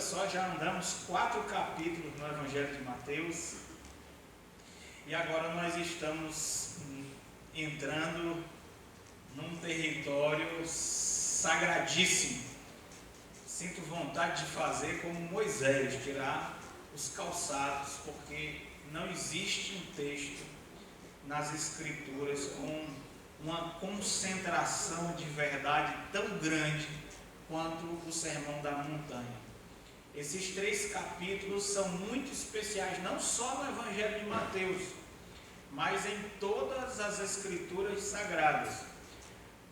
Olha só, já andamos 4 capítulos no Evangelho de Mateus e agora nós estamos entrando num território sagradíssimo. Sinto vontade de fazer como Moisés, tirar os calçados, porque não existe um texto nas Escrituras com uma concentração de verdade tão grande quanto o Sermão da Montanha. Esses 3 capítulos são muito especiais, não só no Evangelho de Mateus, mas em todas as Escrituras sagradas.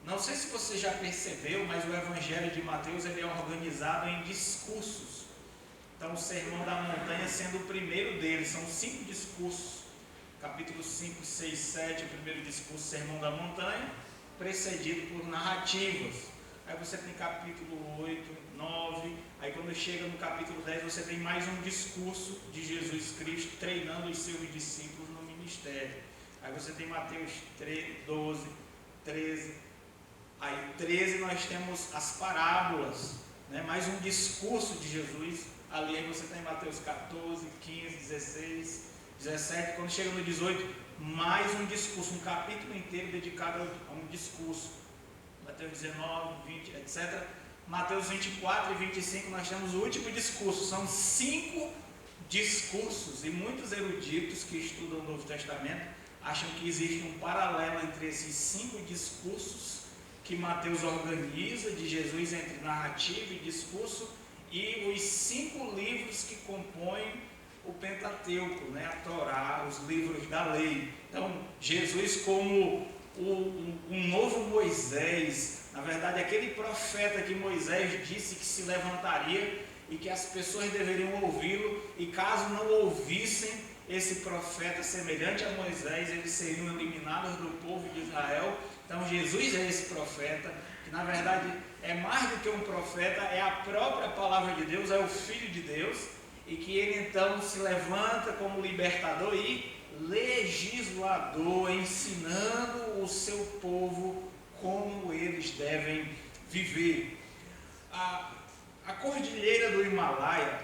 Não sei se você já percebeu, mas o Evangelho de Mateus ele é organizado em discursos. Então, o Sermão da Montanha sendo o primeiro deles, são 5 discursos. Capítulos 5, 6, 7, o primeiro discurso, Sermão da Montanha, precedido por narrativas. Aí você tem capítulo 8, 9, aí quando chega no capítulo 10, você tem mais um discurso de Jesus Cristo treinando os seus discípulos no ministério. Aí você tem Mateus 12, 13, aí 13 nós temos as parábolas, né? Mais um discurso de Jesus, ali aí você tem Mateus 14, 15, 16, 17, quando chega no 18, mais um discurso, um capítulo inteiro dedicado a um discurso. Mateus 19, 20, etc. Mateus 24 e 25 nós temos o último discurso. São 5 discursos e muitos eruditos que estudam o Novo Testamento acham que existe um paralelo entre esses 5 discursos que Mateus organiza de Jesus entre narrativa e discurso e os 5 livros que compõem o Pentateuco, né? A Torá, os livros da lei. Então, Jesus como um novo Moisés, na verdade aquele profeta que Moisés disse que se levantaria e que as pessoas deveriam ouvi-lo, e caso não ouvissem esse profeta semelhante a Moisés, eles seriam eliminados do povo de Israel. Então Jesus é esse profeta, que na verdade é mais do que um profeta, é a própria palavra de Deus, é o Filho de Deus, e que ele então se levanta como libertador e legislador, ensinando o seu povo como eles devem viver. A cordilheira do Himalaia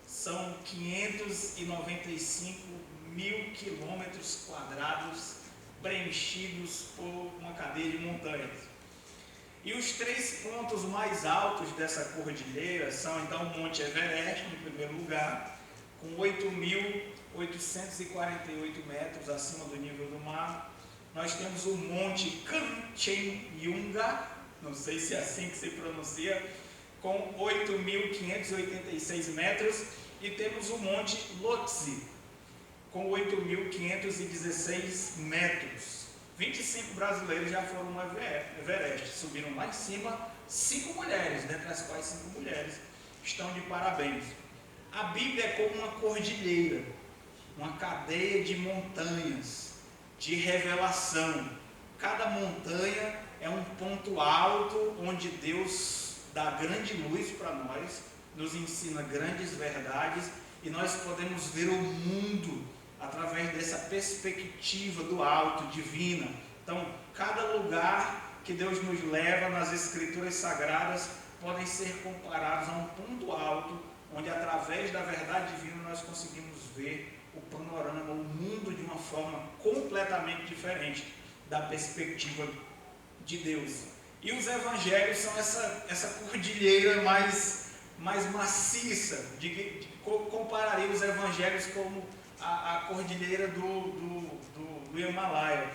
são 595 mil quilômetros quadrados preenchidos por uma cadeia de montanhas. E os 3 pontos mais altos dessa cordilheira são então o Monte Everest, em primeiro lugar, com 8.848 metros acima do nível do mar. Nós temos o Monte Kanchenjunga, não sei se é assim que se pronuncia, com 8.586 metros. E temos o Monte Lhotse, com 8.516 metros. 25 brasileiros já foram no Everest, subiram lá em cima. 5 mulheres, dentre as quais 5 mulheres estão de parabéns. A Bíblia é como uma cordilheira, uma cadeia de montanhas, de revelação. Cada montanha é um ponto alto onde Deus dá grande luz para nós, nos ensina grandes verdades e nós podemos ver o mundo através dessa perspectiva do alto, divina. Então, cada lugar que Deus nos leva nas Escrituras Sagradas podem ser comparados a um ponto alto, onde através da verdade divina nós conseguimos ver o panorama, o mundo de uma forma completamente diferente da perspectiva de Deus. E os evangelhos são essa cordilheira mais maciça, compararia os evangelhos como a cordilheira do Himalaia.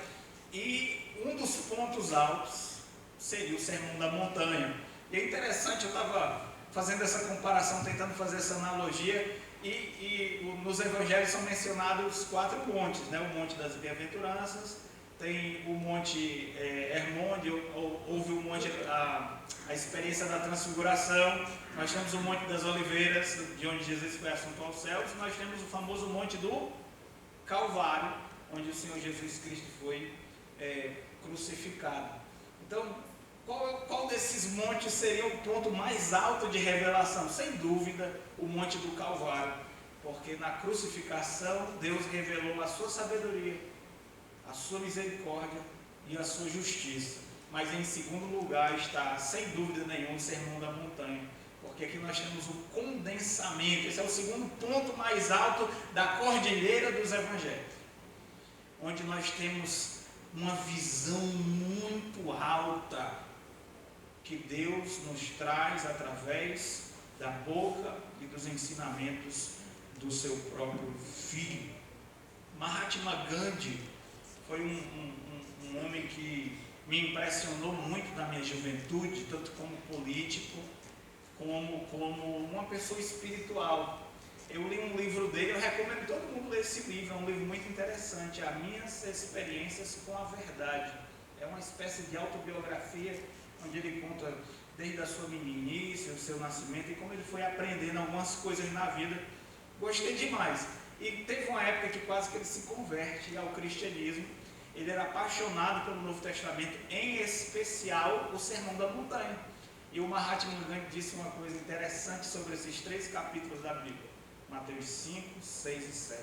E um dos pontos altos seria o Sermão da Montanha. E é interessante, eu estava fazendo essa comparação, tentando fazer essa analogia, e nos evangelhos são mencionados 4 montes, né? O Monte das Bem-aventuranças, tem o Monte Hermon, onde houve o monte, a experiência da transfiguração. Nós temos o Monte das Oliveiras, de onde Jesus foi assunto aos céus. Nós temos o famoso Monte do Calvário, onde o Senhor Jesus Cristo foi crucificado. Então, qual desses montes seria o ponto mais alto de revelação? Sem dúvida, o Monte do Calvário, porque na crucificação Deus revelou a sua sabedoria, a sua misericórdia e a sua justiça. Mas em segundo lugar está, sem dúvida nenhuma, o Sermão da Montanha, porque porque aqui nós temos o condensamento. Esse é o segundo ponto mais alto da cordilheira dos evangelhos, onde nós temos uma visão muito alta que Deus nos traz através da boca e dos ensinamentos do seu próprio Filho. Mahatma Gandhi foi um homem que me impressionou muito na minha juventude, tanto como político, como uma pessoa espiritual. Eu li um livro dele, eu recomendo todo mundo ler esse livro, é um livro muito interessante, As Minhas Experiências com a Verdade. É uma espécie de autobiografia, onde ele conta desde a sua meninice, o seu nascimento, e como ele foi aprendendo algumas coisas na vida. Gostei demais. E teve uma época que quase que ele se converte ao cristianismo. Ele era apaixonado pelo Novo Testamento, em especial o Sermão da Montanha. E o Mahatma Gandhi disse uma coisa interessante sobre esses 3 capítulos da Bíblia, Mateus 5, 6 e 7.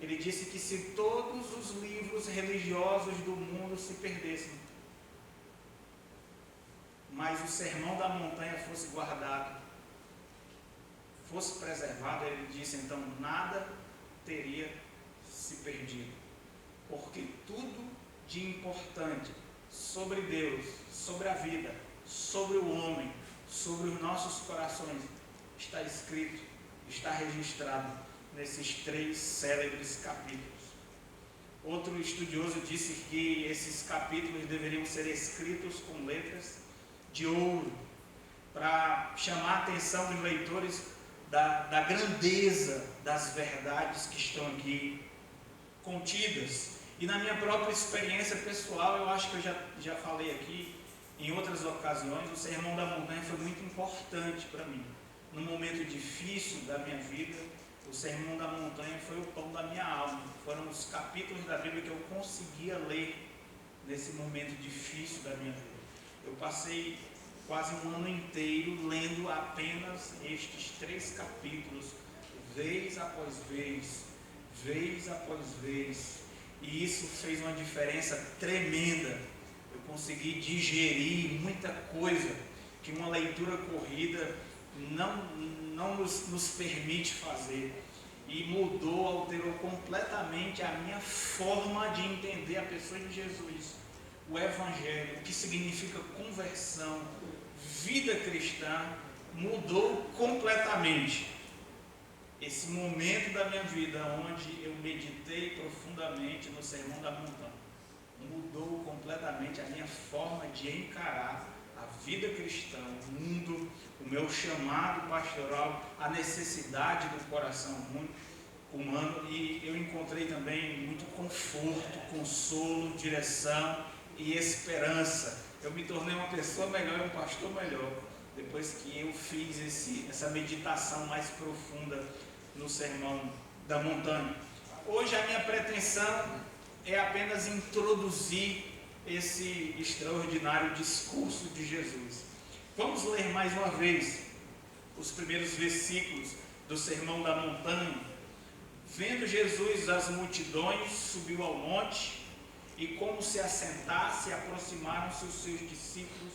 Ele disse que se todos os livros religiosos do mundo se perdessem, mas o Sermão da Montanha fosse guardado, fosse preservado, ele disse, então nada teria se perdido, porque tudo de importante sobre Deus, sobre a vida, sobre o homem, sobre os nossos corações, está escrito, está registrado nesses 3 célebres capítulos. Outro estudioso disse que esses capítulos deveriam ser escritos com letras de ouro, para chamar a atenção dos leitores da grandeza das verdades que estão aqui contidas. E na minha própria experiência pessoal, eu acho que eu já falei aqui em outras ocasiões, o Sermão da Montanha foi muito importante para mim. No momento difícil da minha vida, o Sermão da Montanha foi o pão da minha alma. Foram os capítulos da Bíblia que eu conseguia ler nesse momento difícil da minha vida. Eu passei quase um ano inteiro lendo apenas estes 3 capítulos, vez após vez, vez após vez. E isso fez uma diferença tremenda. Eu consegui digerir muita coisa que uma leitura corrida não nos permite fazer. E mudou, alterou completamente a minha forma de entender a pessoa de Jesus, o Evangelho, o que significa conversão, vida cristã, mudou completamente. Esse momento da minha vida onde eu meditei profundamente no Sermão da Montanha mudou completamente a minha forma de encarar a vida cristã, o mundo, o meu chamado pastoral, a necessidade do coração humano. E eu encontrei também muito conforto, consolo, direção e esperança. Eu me tornei uma pessoa melhor, um pastor melhor, depois que eu fiz essa meditação mais profunda no Sermão da Montanha. Hoje a minha pretensão é apenas introduzir esse extraordinário discurso de Jesus. Vamos ler mais uma vez os primeiros versículos do Sermão da Montanha. Vendo Jesus as multidões, subiu ao monte, e como se assentasse, aproximaram-se os seus discípulos,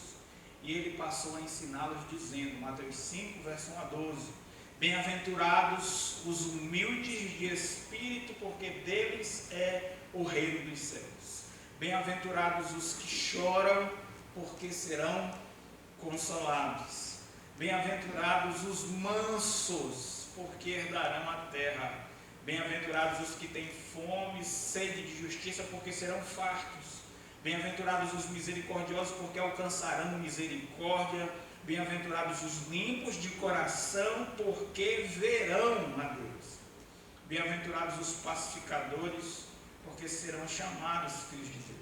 e ele passou a ensiná-los, dizendo, Mateus 5, verso 1 a 12, bem-aventurados os humildes de espírito, porque deles é o reino dos céus. Bem-aventurados os que choram, porque serão consolados. Bem-aventurados os mansos, porque herdarão a terra. Bem-aventurados os que têm fome e sede de justiça, porque serão fartos. Bem-aventurados os misericordiosos, porque alcançarão misericórdia. Bem-aventurados os limpos de coração, porque verão a Deus. Bem-aventurados os pacificadores, porque serão chamados filhos de Deus.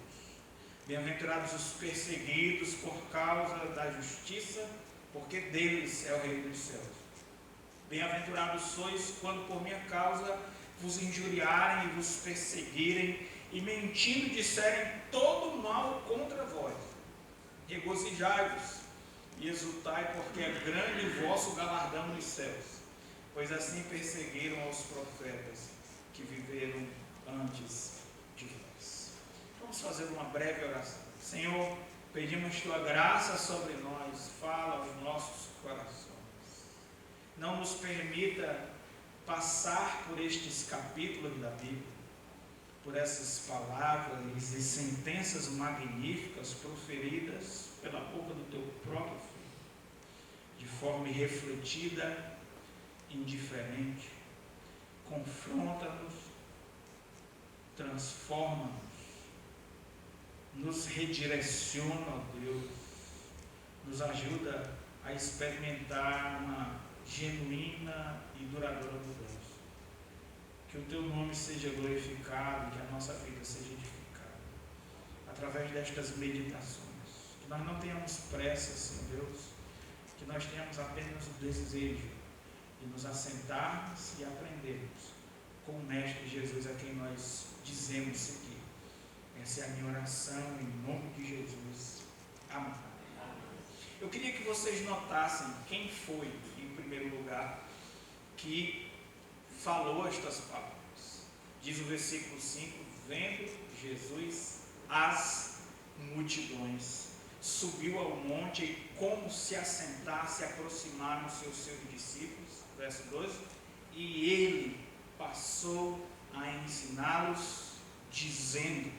Bem-aventurados os perseguidos por causa da justiça, porque deles é o reino dos céus. Bem-aventurados sois quando por minha causa vos injuriarem e vos perseguirem, e mentindo disserem todo mal contra vós. Regozijai-vos e exultai, porque é grande o vosso galardão nos céus, pois assim perseguiram os profetas que viveram antes de vós. Vamos fazer uma breve oração. Senhor, pedimos tua graça sobre nós, fala aos nossos corações. nos permita passar por estes capítulos da Bíblia, por essas palavras e sentenças magníficas proferidas pela boca do teu próprio Filho, de forma irrefletida, indiferente. Confronta-nos, transforma-nos, nos redireciona, ó Deus, nos ajuda a experimentar uma genuína e duradoura mudança. Que o teu nome seja glorificado, que a nossa vida seja edificada através destas meditações. Que nós não tenhamos pressa, Senhor Deus, que nós tenhamos apenas o desejo de nos assentarmos e aprendermos com o Mestre Jesus, a quem nós dizemos seguir. Essa é a minha oração em nome de Jesus. Amém. Eu queria que vocês notassem quem foi, em primeiro lugar, que falou estas palavras. Diz o versículo 5: vendo Jesus as multidões, subiu ao monte e, como se assentasse, aproximaram-se os seus discípulos. Verso 12: e ele passou a ensiná-los, dizendo.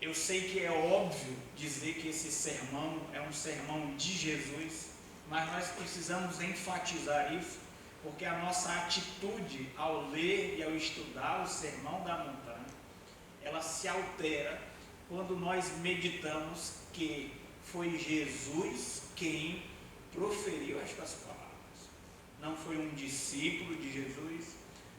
Eu sei que é óbvio dizer que esse sermão é um sermão de Jesus, mas nós precisamos enfatizar isso, porque a nossa atitude ao ler e ao estudar o Sermão da Montanha, ela se altera quando nós meditamos que foi Jesus quem proferiu estas palavras. Não foi um discípulo de Jesus,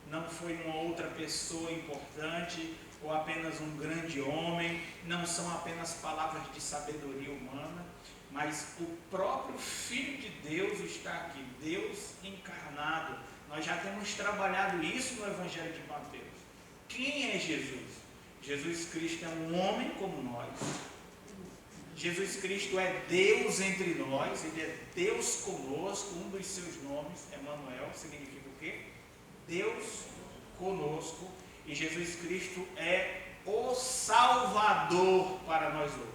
não foi uma outra pessoa importante, ou apenas um grande homem, não são apenas palavras de sabedoria humana, mas o próprio Filho de Deus está aqui, Deus encarnado. Nós já temos trabalhado isso no Evangelho de Mateus. Quem é Jesus? Jesus Cristo é um homem como nós. Jesus Cristo é Deus entre nós, Ele é Deus conosco. Um dos seus nomes, Emanuel, significa o quê? Deus conosco. E Jesus Cristo é o Salvador para nós outros.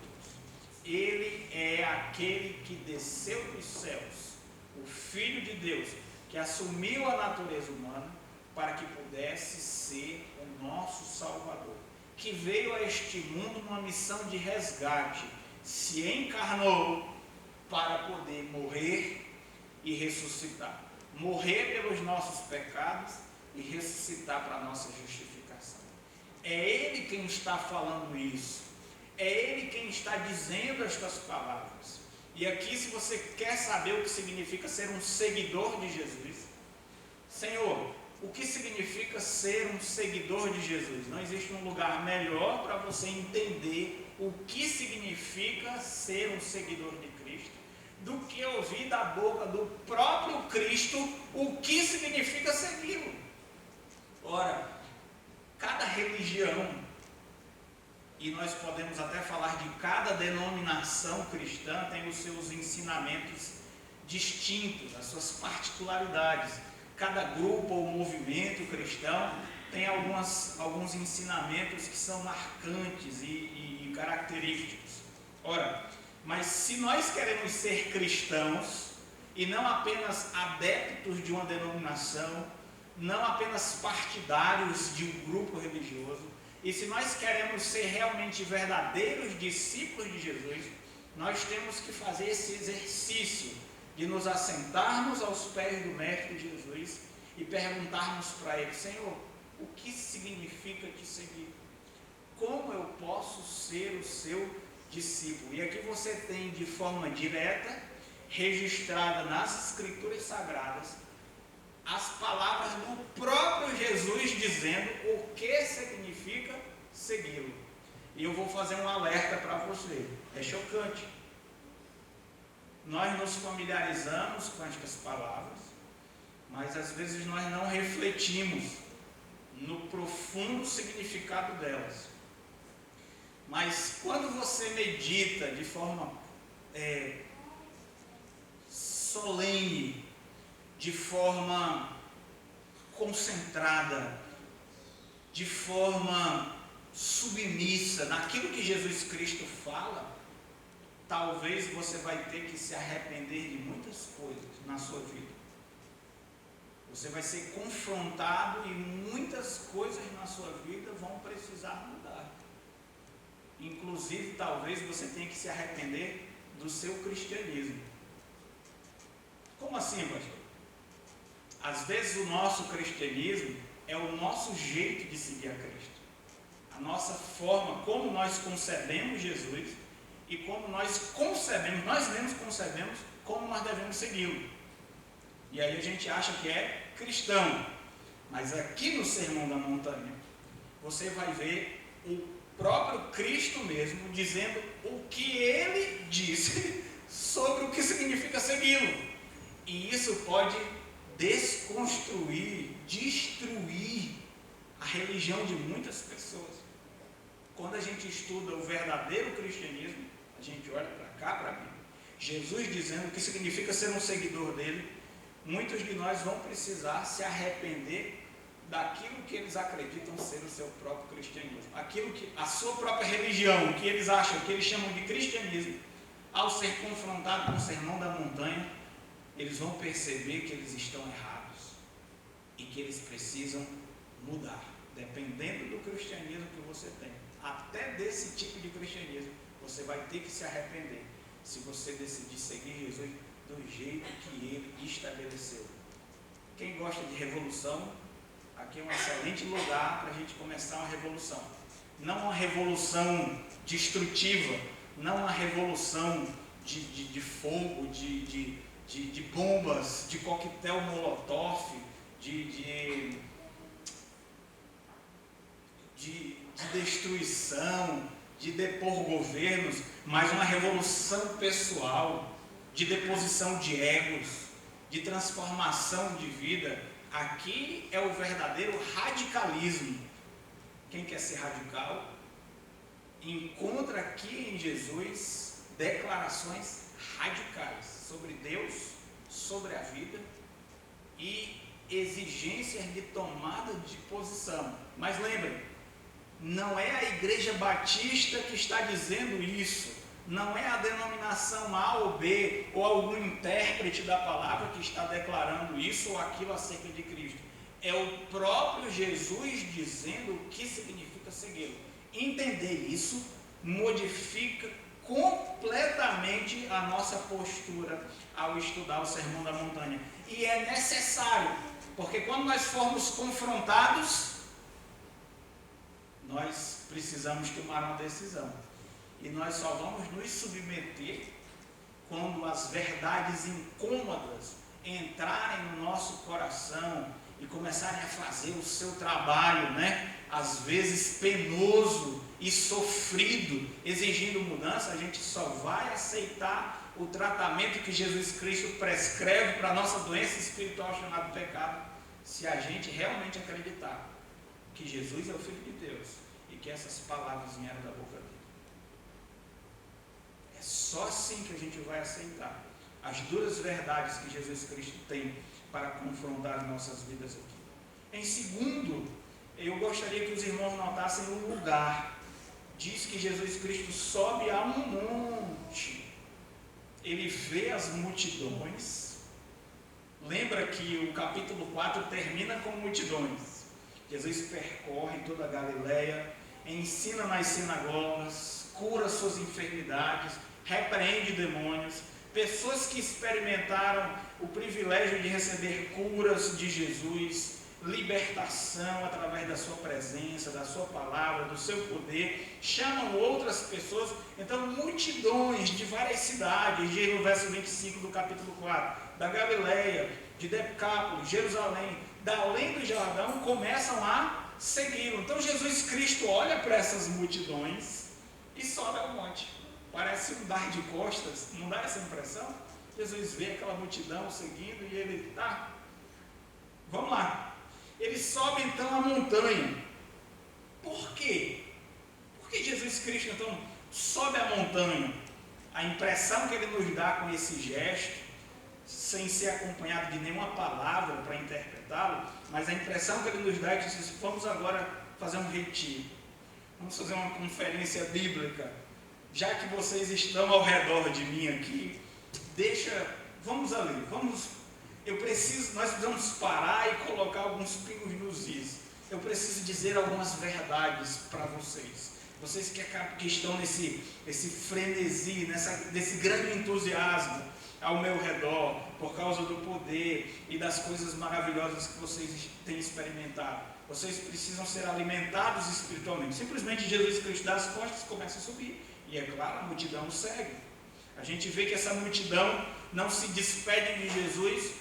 Ele é aquele que desceu dos céus, o Filho de Deus, que assumiu a natureza humana para que pudesse ser o nosso Salvador, que veio a este mundo numa missão de resgate, se encarnou para poder morrer e ressuscitar. Morrer pelos nossos pecados e ressuscitar para a nossa justificação. É Ele quem está falando isso. É Ele quem está dizendo estas palavras. E aqui, se você quer saber o que significa ser um seguidor de Jesus, Senhor, o que significa ser um seguidor de Jesus? Não existe um lugar melhor para você entender o que significa ser um seguidor de Cristo do que ouvir da boca do próprio Cristo o que significa segui-lo. Ora, cada religião, e nós podemos até falar de cada denominação cristã, tem os seus ensinamentos distintos, as suas particularidades. Cada grupo ou movimento cristão tem alguns ensinamentos que são marcantes e característicos. Ora, mas se nós queremos ser cristãos, e não apenas adeptos de uma denominação, não apenas partidários de um grupo religioso, e se nós queremos ser realmente verdadeiros discípulos de Jesus, nós temos que fazer esse exercício de nos assentarmos aos pés do Mestre Jesus e perguntarmos para Ele: Senhor, o que significa te seguir? Como eu posso ser o seu discípulo? E aqui você tem de forma direta, registrada nas Escrituras Sagradas, as palavras do próprio Jesus dizendo o que significa segui-lo. E eu vou fazer um alerta para você. É chocante. Nós nos familiarizamos com estas palavras, mas às vezes nós não refletimos no profundo significado delas. Mas quando você medita de forma solene, de forma concentrada, de forma submissa naquilo que Jesus Cristo fala, talvez você vai ter que se arrepender de muitas coisas na sua vida. Você vai ser confrontado e muitas coisas na sua vida vão precisar mudar. Inclusive, talvez você tenha que se arrepender do seu cristianismo. Como assim, pastor? Às vezes o nosso cristianismo é o nosso jeito de seguir a Cristo. A nossa forma, como nós concebemos Jesus e como nós concebemos, nós mesmos concebemos como nós devemos segui-lo. E aí a gente acha que é cristão. Mas aqui no Sermão da Montanha, você vai ver o próprio Cristo mesmo dizendo o que ele disse sobre o que significa segui-lo. E isso pode desconstruir, destruir a religião de muitas pessoas. Quando a gente estuda o verdadeiro cristianismo, a gente olha para cá, para mim, Jesus dizendo o que significa ser um seguidor dele, muitos de nós vão precisar se arrepender daquilo que eles acreditam ser o seu próprio cristianismo, aquilo que a sua própria religião, que eles acham, que eles chamam de cristianismo. Ao ser confrontados com o Sermão da Montanha, eles vão perceber que eles estão errados e que eles precisam mudar, dependendo do cristianismo que você tem. Até desse tipo de cristianismo, você vai ter que se arrepender se você decidir seguir Jesus do jeito que ele estabeleceu. Quem gosta de revolução, aqui é um excelente lugar para a gente começar uma revolução. Não uma revolução destrutiva, não uma revolução de fogo, de bombas, de coquetel molotov, de destruição, de depor governos, mas uma revolução pessoal, de deposição de egos, de transformação de vida. Aqui é o verdadeiro radicalismo. Quem quer ser radical, encontra aqui em Jesus declarações radicais sobre Deus, sobre a vida e exigências de tomada de posição. Mas lembrem, não é a Igreja Batista que está dizendo isso, não é a denominação A ou B ou algum intérprete da palavra que está declarando isso ou aquilo acerca de Cristo. É o próprio Jesus dizendo o que significa segui-lo. Entender isso modifica completamente a nossa postura ao estudar o Sermão da Montanha. E é necessário, porque quando nós formos confrontados, nós precisamos tomar uma decisão. E nós só vamos nos submeter quando as verdades incômodas entrarem no nosso coração e começarem a fazer o seu trabalho, às vezes penoso e sofrido, exigindo mudança. A gente só vai aceitar o tratamento que Jesus Cristo prescreve para a nossa doença espiritual chamada pecado, se a gente realmente acreditar que Jesus é o Filho de Deus e que essas palavras vieram da boca dele. É só assim que a gente vai aceitar as duras verdades que Jesus Cristo tem para confrontar as nossas vidas aqui. Em segundo, eu gostaria que os irmãos notassem o lugar. Diz que Jesus Cristo sobe a um monte. Ele vê as multidões. Lembra que o capítulo 4 termina com multidões. Jesus percorre toda a Galileia, ensina nas sinagogas, cura suas enfermidades, repreende demônios. Pessoas que experimentaram o privilégio de receber curas de Jesus, libertação através da sua presença, da sua palavra, do seu poder, chamam outras pessoas. Então, multidões de várias cidades, diz no verso 25 do capítulo 4, da Galileia, de Decápolis, Jerusalém, da além do Jordão, começam a segui-lo. Então, Jesus Cristo olha para essas multidões e sobe ao monte. Parece um dar de costas, não dá essa impressão? Jesus vê aquela multidão seguindo e ele, vamos lá. Ele sobe então a montanha. Por quê? Por que Jesus Cristo então sobe a montanha? A impressão que ele nos dá com esse gesto, sem ser acompanhado de nenhuma palavra para interpretá-lo, mas a impressão que ele nos dá é que vamos agora fazer um retiro. Vamos fazer uma conferência bíblica. Já que vocês estão ao redor de mim aqui, vamos ali, nós precisamos parar e colocar alguns pingos nos is. Eu preciso dizer algumas verdades para vocês. Vocês que estão nesse frenesi, nesse grande entusiasmo ao meu redor, por causa do poder e das coisas maravilhosas que vocês têm experimentado. Vocês precisam ser alimentados espiritualmente. Simplesmente Jesus Cristo dá as costas e começa a subir. E é claro, a multidão o segue. A gente vê que essa multidão não se despede de Jesus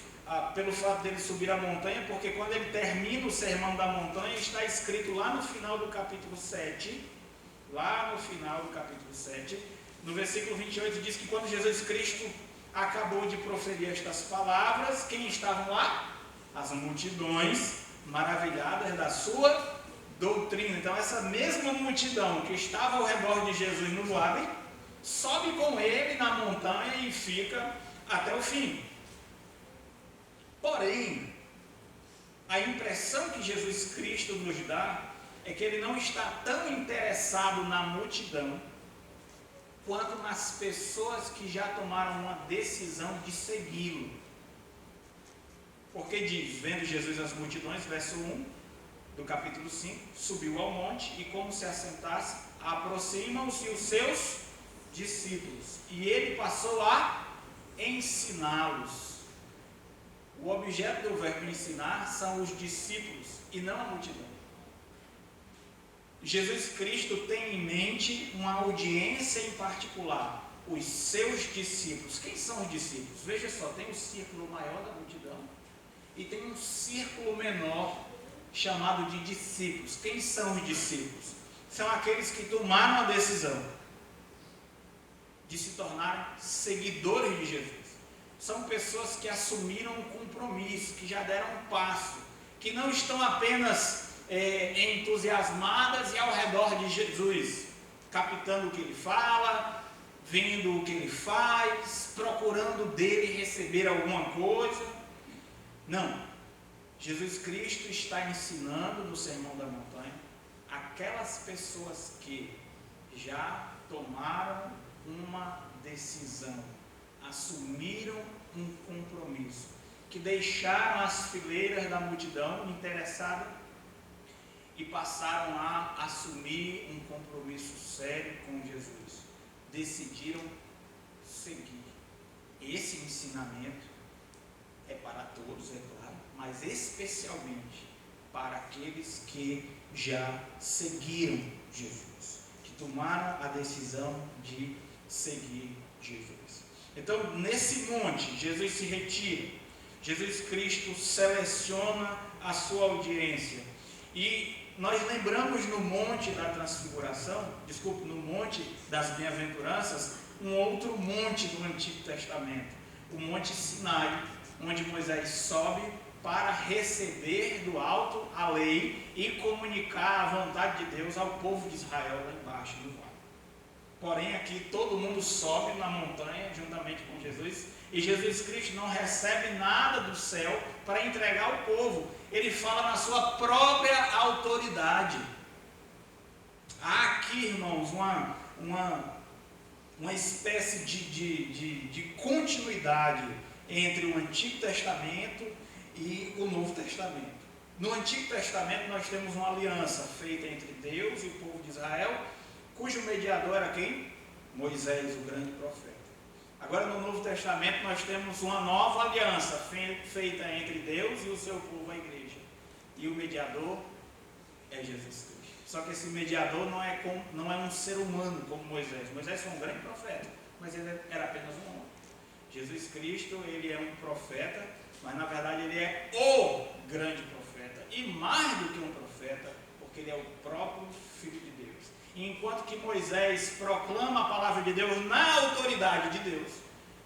pelo fato dele subir a montanha, porque quando ele termina o sermão da montanha, está escrito lá no final do capítulo 7, no versículo 28, diz que quando Jesus Cristo acabou de proferir estas palavras, quem estavam lá? As multidões maravilhadas da sua doutrina. Então essa mesma multidão que estava ao redor de Jesus no vale, sobe com ele na montanha e fica até o fim. Porém, a impressão que Jesus Cristo nos dá é que ele não está tão interessado na multidão quanto nas pessoas que já tomaram uma decisão de segui-lo. Porque diz, vendo Jesus as multidões, verso 1 do capítulo 5, subiu ao monte e como se assentasse, aproximam-se os seus discípulos. E ele passou a ensiná-los. O objeto do verbo ensinar são os discípulos e não a multidão. Jesus Cristo tem em mente uma audiência em particular, os seus discípulos. Quem são os discípulos? Veja só, tem um círculo maior da multidão e tem um círculo menor chamado de discípulos. Quem são os discípulos? São aqueles que tomaram a decisão de se tornarem seguidores de Jesus. São pessoas que assumiram um compromisso, que já deram um passo, que não estão apenas entusiasmadas e ao redor de Jesus, captando o que ele fala, vendo o que ele faz, procurando dele receber alguma coisa. Não. Jesus Cristo está ensinando no Sermão da Montanha aquelas pessoas que já tomaram uma decisão, assumiram um compromisso, que deixaram as fileiras da multidão interessada e passaram a assumir um compromisso sério com Jesus. Decidiram seguir. Esse ensinamento é para todos, é claro, mas especialmente para aqueles que já seguiram Jesus, que tomaram a decisão de seguir Jesus. Então, nesse monte, Jesus se retira. Jesus Cristo seleciona a sua audiência. E nós lembramos no Monte da Transfiguração, no Monte das Bem-aventuranças, um outro monte do Antigo Testamento, o Monte Sinai, onde Moisés sobe para receber do alto a lei e comunicar a vontade de Deus ao povo de Israel lá embaixo do vale. Porém, aqui todo mundo sobe na montanha juntamente com Jesus, e Jesus Cristo não recebe nada do céu para entregar ao povo. Ele fala na sua própria autoridade. Há aqui, irmãos, uma espécie de continuidade entre o Antigo Testamento e o Novo Testamento. No Antigo Testamento nós temos uma aliança feita entre Deus e o povo de Israel, cujo mediador era quem? Moisés, o grande profeta. Agora no Novo Testamento nós temos uma nova aliança feita entre Deus e o seu povo, a igreja. E o mediador é Jesus Cristo. Só que esse mediador não é um ser humano como Moisés. Moisés foi um grande profeta, mas ele era apenas um homem. Jesus Cristo, ele é um profeta, mas na verdade ele é o grande profeta. E mais do que um profeta, porque ele é o próprio Filho de Deus. E enquanto que Moisés proclama a palavra de Deus na autoridade de Deus,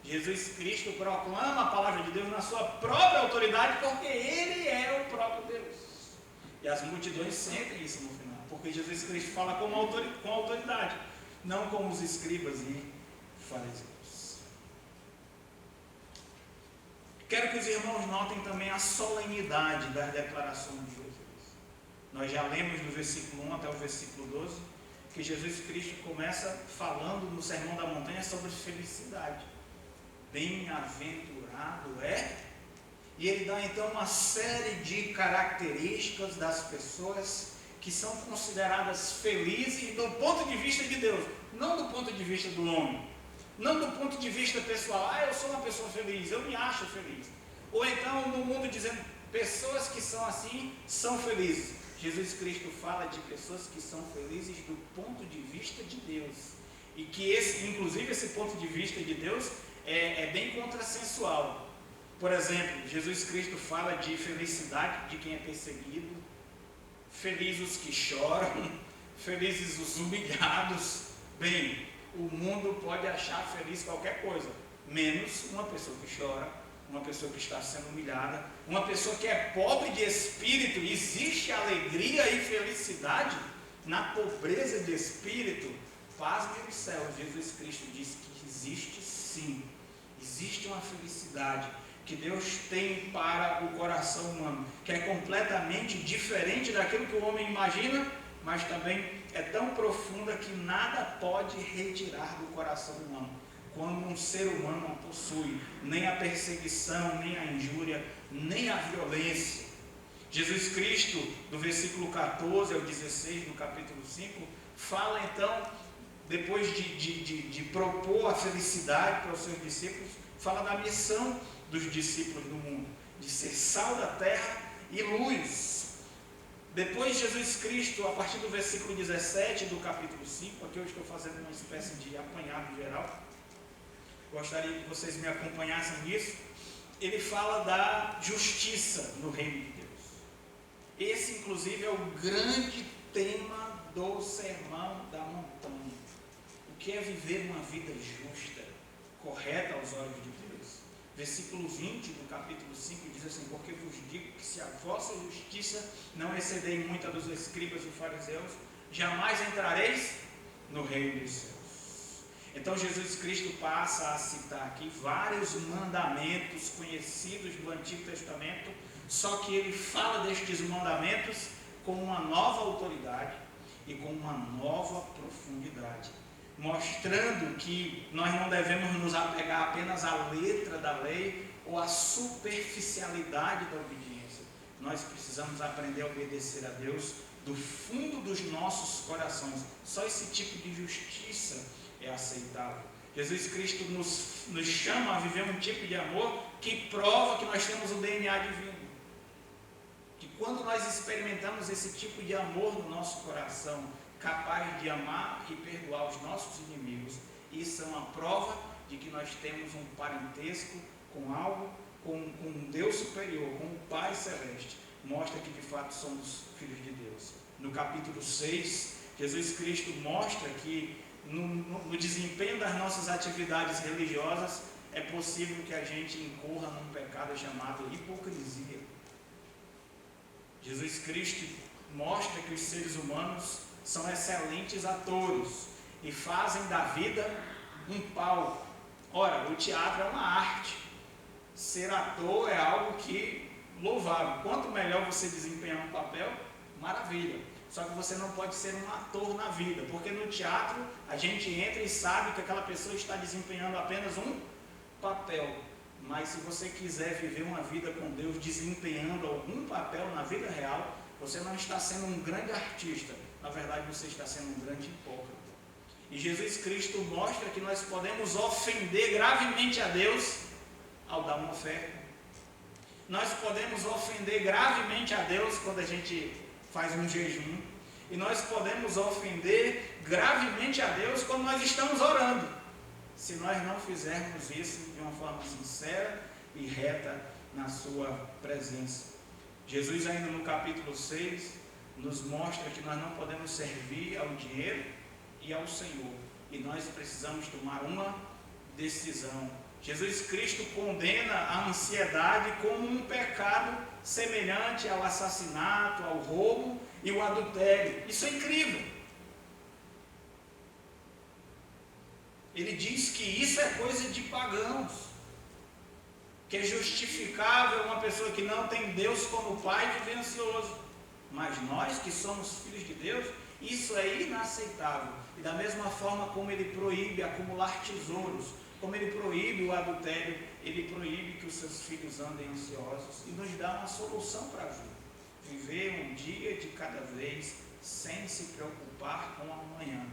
Jesus Cristo proclama a palavra de Deus na sua própria autoridade, porque ele é o próprio Deus. E as multidões sentem isso no final, porque Jesus Cristo fala com autoridade, não como os escribas e fariseus. Quero que os irmãos notem também a solenidade das declarações de Jesus. Nós já lemos do versículo 1 até o versículo 12, que Jesus Cristo começa falando no Sermão da Montanha sobre felicidade. Bem-aventurado é. E ele dá então uma série de características das pessoas que são consideradas felizes do ponto de vista de Deus, não do ponto de vista do homem, não do ponto de vista pessoal. Eu sou uma pessoa feliz, eu me acho feliz. Ou então no mundo dizendo, pessoas que são assim são felizes. Jesus Cristo fala de pessoas que são felizes do ponto de vista de Deus. E que inclusive esse ponto de vista de Deus é bem contrassensual. Por exemplo, Jesus Cristo fala de felicidade de quem é perseguido, felizes os que choram, felizes os humilhados. Bem, o mundo pode achar feliz qualquer coisa, menos uma pessoa que chora, uma pessoa que está sendo humilhada, uma pessoa que é pobre de espírito. Existe alegria e felicidade na pobreza de espírito? Pasme os céus, Jesus Cristo diz que existe sim, existe uma felicidade que Deus tem para o coração humano, que é completamente diferente daquilo que o homem imagina, mas também é tão profunda que nada pode retirar do coração humano, quando um ser humano não possui nem a perseguição, nem a injúria, nem a violência. Jesus Cristo, do versículo 14 ao 16 do capítulo 5, fala então, depois de propor a felicidade para os seus discípulos, fala da missão dos discípulos do mundo, de ser sal da terra e luz. Depois Jesus Cristo, a partir do versículo 17 do capítulo 5, aqui eu estou fazendo uma espécie de apanhado geral, gostaria que vocês me acompanhassem nisso. Ele fala da justiça no reino de Deus. Esse inclusive é o grande tema do Sermão da Montanha. O que é viver uma vida justa, correta aos olhos de Deus? Versículo 20 do capítulo 5 diz assim: porque vos digo que se a vossa justiça não exceder muito a dos escribas e fariseus, jamais entrareis no reino dos céus. Então Jesus Cristo passa a citar aqui vários mandamentos conhecidos do Antigo Testamento, só que ele fala destes mandamentos com uma nova autoridade e com uma nova profundidade, mostrando que nós não devemos nos apegar apenas à letra da lei ou à superficialidade da obediência. Nós precisamos aprender a obedecer a Deus do fundo dos nossos corações. Só esse tipo de justiça é aceitável. Jesus Cristo nos chama a viver um tipo de amor que prova que nós temos o DNA divino. Que quando nós experimentamos esse tipo de amor no nosso coração, capaz de amar e perdoar os nossos inimigos, isso é uma prova de que nós temos um parentesco com algo, com um Deus superior, com o Pai Celeste. Mostra que de fato somos filhos de Deus. No capítulo 6, Jesus Cristo mostra que no desempenho das nossas atividades religiosas é possível que a gente incorra num pecado chamado hipocrisia. Jesus Cristo mostra que os seres humanos são excelentes atores e fazem da vida um palco. Ora, o teatro é uma arte. Ser ator é algo que louvável. Quanto melhor você desempenhar um papel, maravilha. Só que você não pode ser um ator na vida, porque no teatro a gente entra e sabe que aquela pessoa está desempenhando apenas um papel. Mas se você quiser viver uma vida com Deus desempenhando algum papel na vida real, você não está sendo um grande artista. Na verdade, você está sendo um grande hipócrita. E Jesus Cristo mostra que nós podemos ofender gravemente a Deus ao dar uma oferta. Nós podemos ofender gravemente a Deus quando a gente faz um jejum. E nós podemos ofender gravemente a Deus quando nós estamos orando, se nós não fizermos isso de uma forma sincera e reta na sua presença. Jesus ainda no capítulo 6 nos mostra que nós não podemos servir ao dinheiro e ao Senhor, e nós precisamos tomar uma decisão. Jesus Cristo condena a ansiedade como um pecado semelhante ao assassinato, ao roubo e ao adultério. Isso é incrível. Ele diz que isso é coisa de pagãos, que é justificável uma pessoa que não tem Deus como Pai viver ansioso. Mas nós que somos filhos de Deus, isso é inaceitável. E da mesma forma como ele proíbe acumular tesouros, como Ele proíbe o adultério, Ele proíbe que os seus filhos andem ansiosos e nos dá uma solução para a vida. Viver um dia de cada vez sem se preocupar com o amanhã.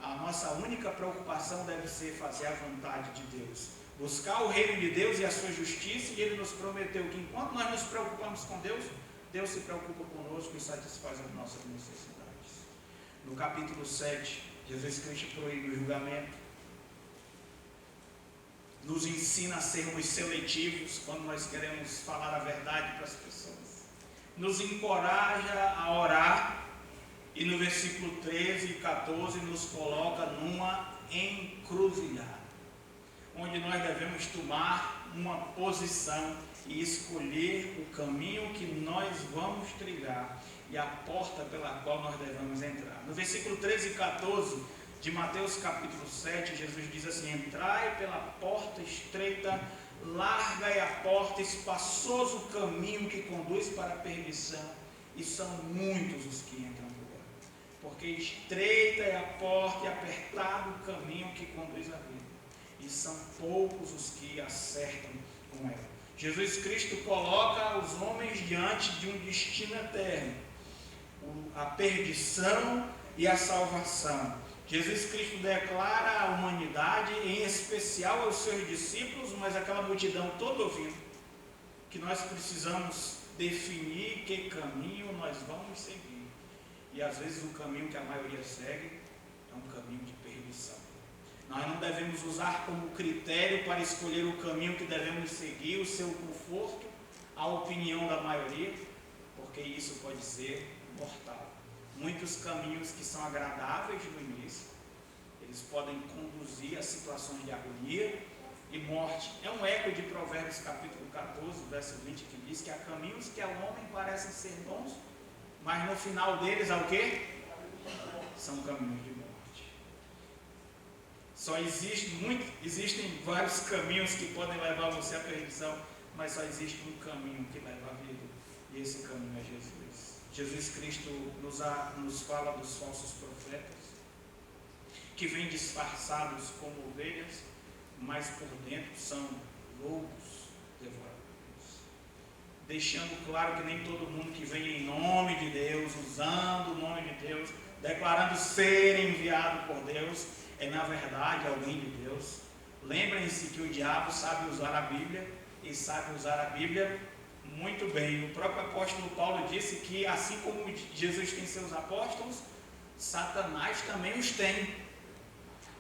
A nossa única preocupação deve ser fazer a vontade de Deus. Buscar o reino de Deus e a sua justiça, e Ele nos prometeu que enquanto nós nos preocupamos com Deus, Deus se preocupa conosco e satisfaz as nossas necessidades. No capítulo 7, Jesus Cristo proíbe o julgamento. Nos ensina a sermos seletivos quando nós queremos falar a verdade para as pessoas. Nos encoraja a orar. E no versículo 13 e 14 nos coloca numa encruzilhada, onde nós devemos tomar uma posição e escolher o caminho que nós vamos trilhar e a porta pela qual nós devemos entrar. No versículo 13 e 14 de Mateus capítulo 7, Jesus diz assim: entrai pela porta estreita, larga é a porta, espaçoso o caminho que conduz para a perdição, e são muitos os que entram por ela. Porque estreita é a porta e apertado o caminho que conduz à vida, e são poucos os que acertam com ela. Jesus Cristo coloca os homens diante de um destino eterno, a perdição e a salvação. Jesus Cristo declara à humanidade, em especial aos seus discípulos, mas aquela multidão toda ouvindo, que nós precisamos definir que caminho nós vamos seguir. E às vezes o caminho que a maioria segue é um caminho de perdição. Nós não devemos usar como critério para escolher o caminho que devemos seguir o seu conforto, a opinião da maioria, porque isso pode ser mortal. Muitos caminhos que são agradáveis no início, eles podem conduzir a situações de agonia e morte. É um eco de Provérbios capítulo 14, verso 20, que diz que há caminhos que ao homem parecem ser bons, mas no final deles há o quê? São caminhos de morte. Existem vários caminhos que podem levar você à perdição, mas só existe um caminho que leva à vida, e esse caminho é Jesus. Jesus Cristo nos fala dos falsos profetas, que vêm disfarçados como ovelhas, mas por dentro são lobos devoradores. Deixando claro que nem todo mundo que vem em nome de Deus, usando o nome de Deus, declarando ser enviado por Deus, é na verdade alguém de Deus. Lembrem-se que o diabo sabe usar a Bíblia, e sabe usar a Bíblia muito bem. O próprio apóstolo Paulo disse que assim como Jesus tem seus apóstolos, Satanás também os tem.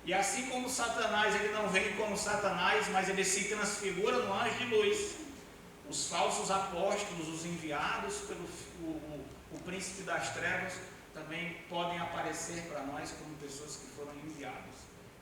E assim como Satanás, ele não vem como Satanás, mas ele se transfigura no anjo de luz. Os falsos apóstolos, os enviados pelo o príncipe das trevas, também podem aparecer para nós como pessoas que foram enviadas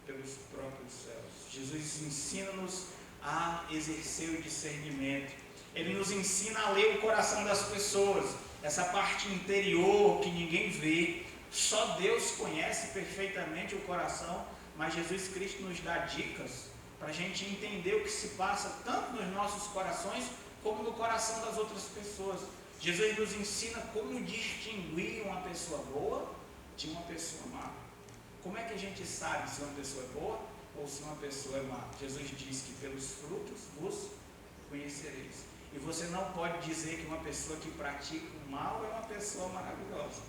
pelos próprios céus. Jesus ensina-nos a exercer o discernimento. Ele nos ensina a ler o coração das pessoas, essa parte interior que ninguém vê. Só Deus conhece perfeitamente o coração, mas Jesus Cristo nos dá dicas para a gente entender o que se passa tanto nos nossos corações como no coração das outras pessoas. Jesus nos ensina como distinguir uma pessoa boa de uma pessoa má. Como é que a gente sabe se uma pessoa é boa ou se uma pessoa é má? Jesus diz que pelos frutos vos conhecereis. E você não pode dizer que uma pessoa que pratica o mal é uma pessoa maravilhosa,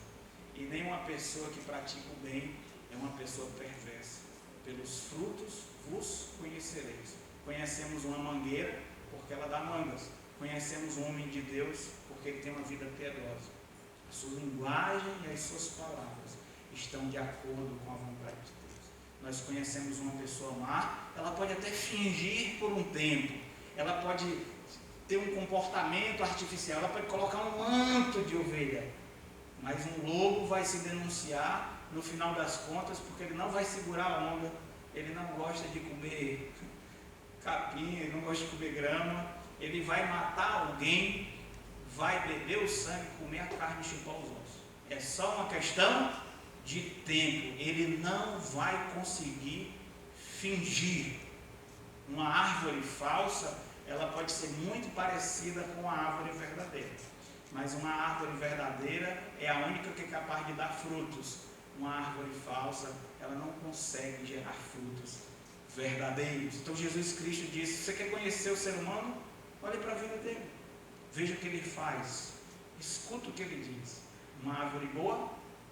e nem uma pessoa que pratica o bem é uma pessoa perversa. Pelos frutos vos conhecereis. Conhecemos uma mangueira porque ela dá mangas. Conhecemos um homem de Deus porque ele tem uma vida piedosa. A sua linguagem e as suas palavras estão de acordo com a vontade de Deus. Nós conhecemos uma pessoa má, ela pode até fingir por um tempo, ela pode ter um comportamento artificial, ela pode colocar um manto de ovelha, mas um lobo vai se denunciar no final das contas, porque ele não vai segurar a onda, ele não gosta de comer capim, ele não gosta de comer grama, ele vai matar alguém, vai beber o sangue, comer a carne e chupar os ossos. É só uma questão de tempo, ele não vai conseguir fingir. Uma árvore falsa, ela pode ser muito parecida com a árvore verdadeira, mas uma árvore verdadeira é a única que é capaz de dar frutos. Uma árvore falsa, ela não consegue gerar frutos. verdadeiros. Então Jesus Cristo disse: você quer conhecer o ser humano? Olhe para a vida dele, veja o que ele faz, escuta o que ele diz. Uma árvore boa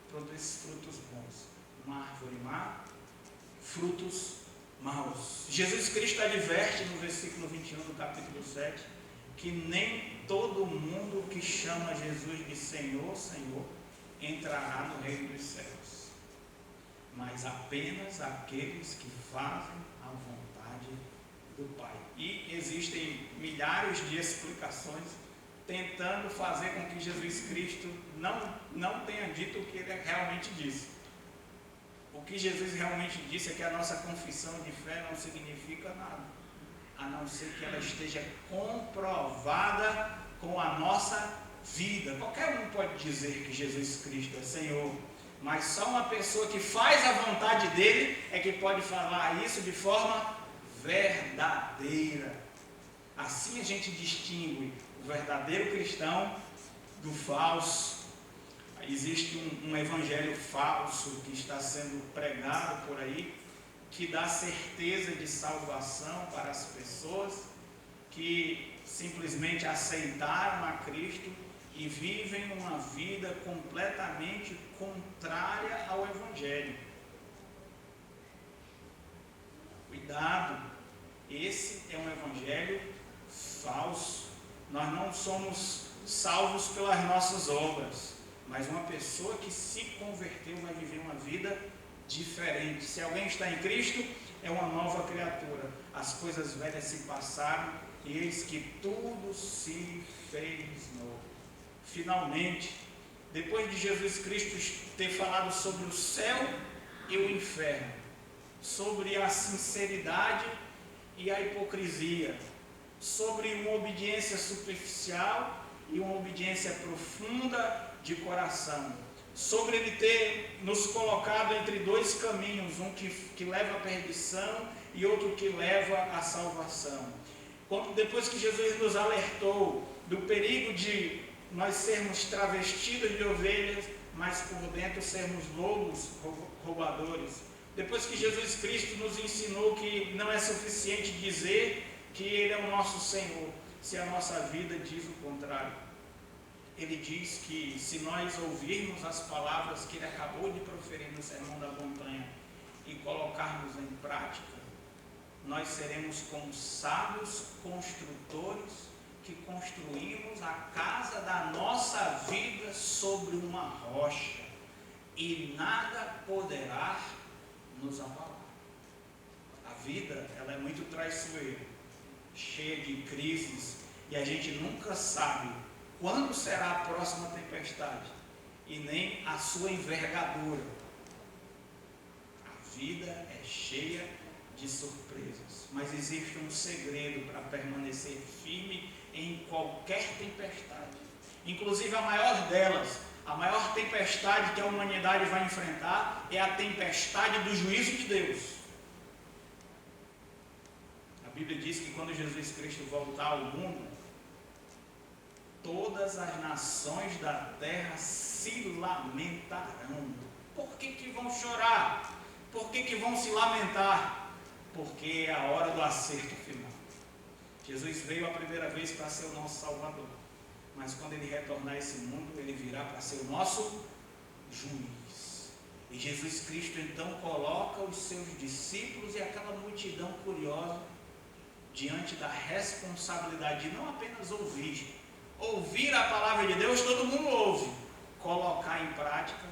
produz frutos bons, uma árvore má, frutos maus. Jesus Cristo adverte no versículo 21 do capítulo 7 que nem todo mundo que chama Jesus de Senhor, Senhor, entrará no reino dos céus, mas apenas aqueles que fazem a vontade do Pai. E existem milhares de explicações tentando fazer com que Jesus Cristo não tenha dito o que ele realmente disse. O que Jesus realmente disse é que a nossa confissão de fé não significa nada, a não ser que ela esteja comprovada com a nossa vida. Qualquer um pode dizer que Jesus Cristo é Senhor, mas só uma pessoa que faz a vontade dele é que pode falar isso de forma verdadeira. Assim a gente distingue o verdadeiro cristão do falso. Existe um evangelho falso que está sendo pregado por aí, que dá certeza de salvação para as pessoas que simplesmente aceitaram a Cristo e vivem uma vida completamente contrária ao evangelho. Cuidado, esse é um evangelho falso. Nós não somos salvos pelas nossas obras, mas uma pessoa que se converteu vai viver uma vida diferente. Se alguém está em Cristo, é uma nova criatura. As coisas velhas se passaram e eis que tudo se fez novo. Finalmente, depois de Jesus Cristo ter falado sobre o céu e o inferno, sobre a sinceridade e a hipocrisia, sobre uma obediência superficial e uma obediência profunda de coração, sobre ele ter nos colocado entre dois caminhos, um que leva à perdição e outro que leva à salvação. Depois que Jesus nos alertou do perigo de nós sermos travestidos de ovelhas, mas por dentro sermos lobos roubadores. Depois que Jesus Cristo nos ensinou que não é suficiente dizer que Ele é o nosso Senhor, se a nossa vida diz o contrário. Ele diz que se nós ouvirmos as palavras que Ele acabou de proferir no Sermão da Montanha e colocarmos em prática, nós seremos como sábios construtores que construímos a casa da nossa vida sobre uma rocha, e nada poderá nos abalar. A vida, ela é muito traiçoeira, cheia de crises, e a gente nunca sabe quando será a próxima tempestade e nem a sua envergadura. A vida é cheia de surpresas, mas existe um segredo para permanecer firme em qualquer tempestade, inclusive a maior delas. A maior tempestade que a humanidade vai enfrentar é a tempestade do juízo de Deus. A Bíblia diz que quando Jesus Cristo voltar ao mundo, todas as nações da terra se lamentarão. Por que vão chorar? Por que vão se lamentar? Porque é a hora do acerto final. Jesus veio a primeira vez para ser o nosso Salvador, mas quando Ele retornar a esse mundo, Ele virá para ser o nosso juiz. E Jesus Cristo então coloca os seus discípulos e aquela multidão curiosa diante da responsabilidade de não apenas ouvir a palavra de Deus, todo mundo ouve, colocar em prática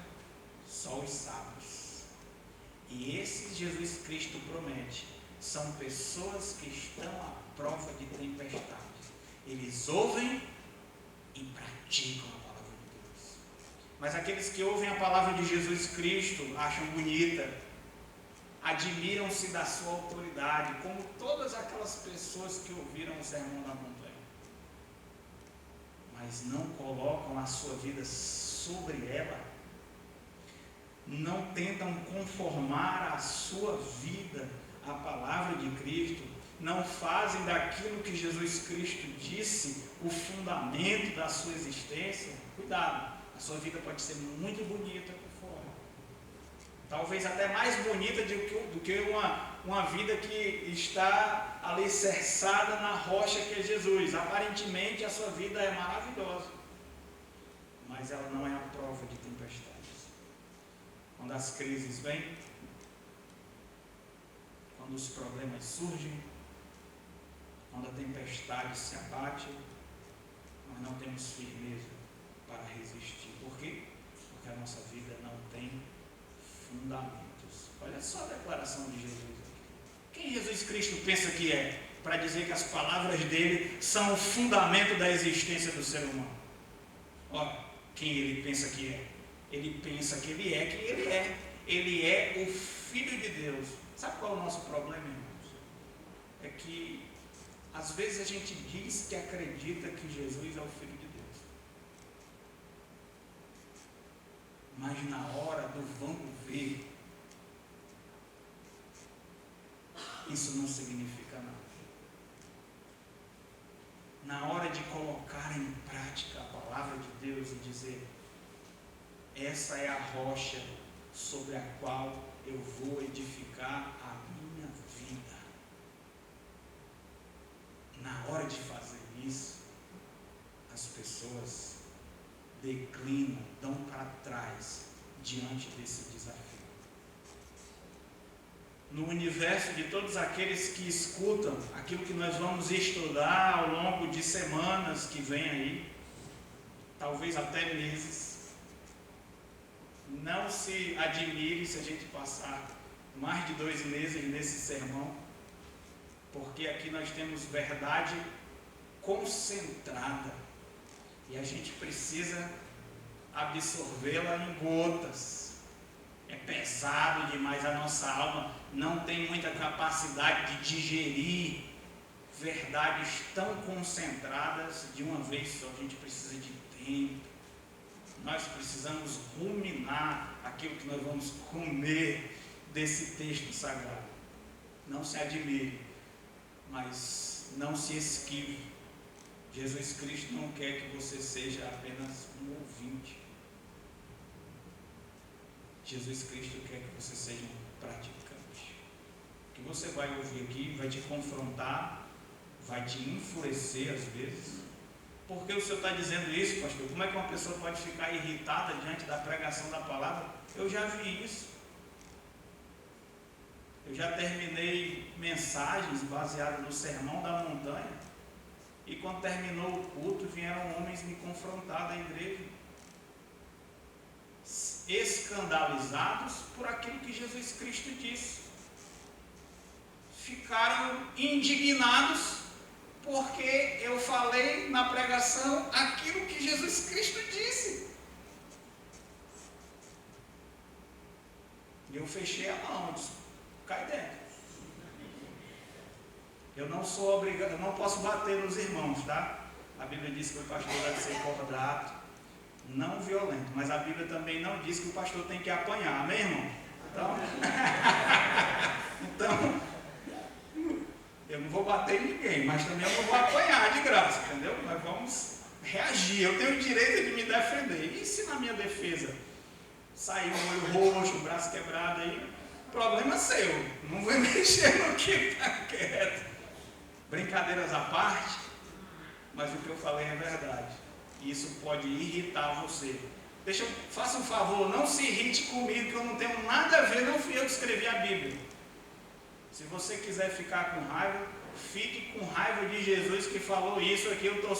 só os sábios. E esses Jesus Cristo promete são pessoas que estão à prova de tempestades. Eles ouvem e praticam a palavra de Deus. Mas aqueles que ouvem a palavra de Jesus Cristo acham bonita, admiram-se da sua autoridade, como todas aquelas pessoas que ouviram o Sermão da Montanha, mas não colocam a sua vida sobre ela, não tentam conformar a sua vida à palavra de Cristo, não fazem daquilo que Jesus Cristo disse o fundamento da sua existência. Cuidado, a sua vida pode ser muito bonita por fora, talvez até mais bonita do que uma vida que está alicerçada na rocha que é Jesus. Aparentemente a sua vida é maravilhosa, mas ela não é a prova de tempestades. Quando as crises vêm, quando os problemas surgem, quando a tempestade se abate, nós não temos firmeza para resistir. Por quê? Porque a nossa vida não tem fundamentos. Olha só a declaração de Jesus aqui. Quem Jesus Cristo pensa que é, para dizer que as palavras dele são o fundamento da existência do ser humano? Olha, quem ele pensa que é? Ele pensa que ele é quem ele é. Ele é o Filho de Deus. Sabe qual é o nosso problema, irmãos? É que às vezes a gente diz que acredita que Jesus é o Filho de Deus, mas na hora do vamos ver, isso não significa nada. Na hora de colocar em prática a palavra de Deus e dizer: essa é a rocha sobre a qual eu vou edificar a minha vida. Na hora de fazer isso, as pessoas declinam, dão para trás diante desse desafio. No universo de todos aqueles que escutam aquilo que nós vamos estudar ao longo de semanas que vem aí, talvez até meses, não se admire se a gente passar mais de 2 meses nesse sermão, porque aqui nós temos verdade concentrada e a gente precisa absorvê-la em gotas. É pesado demais, a nossa alma não tem muita capacidade de digerir verdades tão concentradas de uma vez só. A gente precisa de tempo. Nós precisamos ruminar aquilo que nós vamos comer desse texto sagrado. Não se admire, mas não se esquive. Jesus Cristo não quer que você seja apenas um ouvinte. Jesus Cristo quer que você seja um praticante. O que você vai ouvir aqui vai te confrontar, vai te enfurecer às vezes. Por que o senhor está dizendo isso, pastor? Como é que uma pessoa pode ficar irritada diante da pregação da palavra? Eu já vi isso. Eu já terminei mensagens baseadas no Sermão da Montanha, e quando terminou o culto, vieram homens me confrontar da igreja, escandalizados por aquilo que Jesus Cristo disse. Ficaram indignados porque eu falei na pregação aquilo que Jesus Cristo disse. E eu fechei a mão, disse: cai dentro. Eu não sou obrigado, eu não posso bater nos irmãos, tá? A Bíblia diz que o pastor deve ser cordato, não violento, mas a Bíblia também não diz que o pastor tem que apanhar, amém, irmão? Então, eu não vou bater em ninguém, mas também eu não vou apanhar de graça, entendeu? Nós vamos reagir, eu tenho o direito de me defender. E se na minha defesa sair um olho roxo, um braço quebrado aí, problema seu, não vou mexer no que está quieto. Brincadeiras à parte, mas o que eu falei é verdade. Isso pode irritar você. Faça um favor, não se irrite comigo, que eu não tenho nada a ver, não fui eu que escrevi a Bíblia. Se você quiser ficar com raiva, fique com raiva de Jesus que falou isso aqui. Eu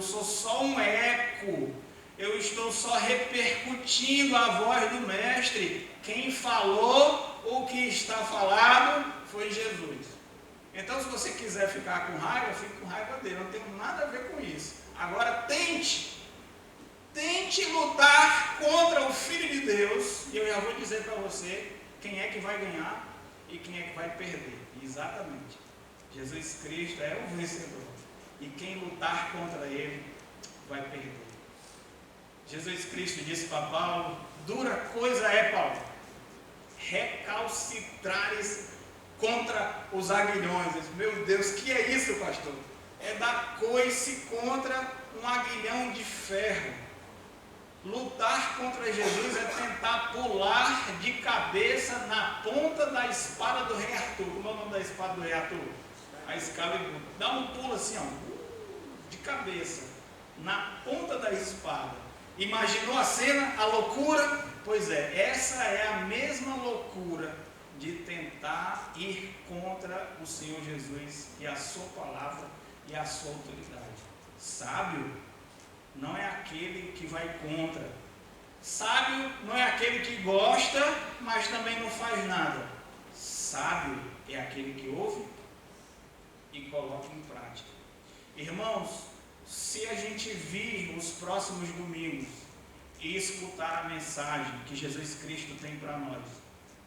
sou só um eco. Eu estou só repercutindo a voz do Mestre. Quem falou o que está falado foi Jesus. Então, se você quiser ficar com raiva, fique com raiva dele. Eu não tenho nada a ver com isso. Agora, tente lutar contra o Filho de Deus. E eu já vou dizer para você quem é que vai ganhar e quem é que vai perder. Exatamente. Jesus Cristo é o vencedor. E quem lutar contra ele vai perder. Jesus Cristo disse para Paulo: dura coisa é, Paulo, recalcitrares contra os aguilhões. Meu Deus, que é isso, pastor? É dar coice contra um aguilhão de ferro. Lutar contra Jesus é tentar pular de cabeça na ponta da espada do rei Arthur. Como é o nome da espada do rei Arthur? A Excalibur. Dá um pulo assim, ó, de cabeça, na ponta da espada. Imaginou a cena, a loucura? Pois é, essa é a mesma loucura de tentar ir contra o Senhor Jesus e a sua palavra e a sua autoridade. Sábio não é aquele que vai contra. Sábio não é aquele que gosta, mas também não faz nada. Sábio é aquele que ouve e coloca em prática. Irmãos, se a gente vir os próximos domingos e escutar a mensagem que Jesus Cristo tem para nós,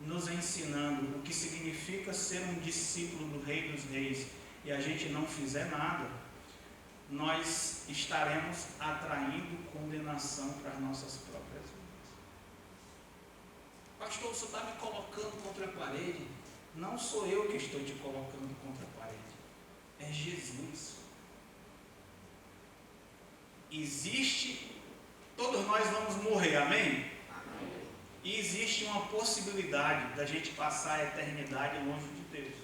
nos ensinando o que significa ser um discípulo do Rei dos Reis, e a gente não fizer nada, nós estaremos atraindo condenação para as nossas próprias vidas. Pastor, você está me colocando contra a parede? Não sou eu que estou te colocando contra a parede, é Jesus. Todos nós vamos morrer, amém? E existe uma possibilidade da gente passar a eternidade longe de Deus.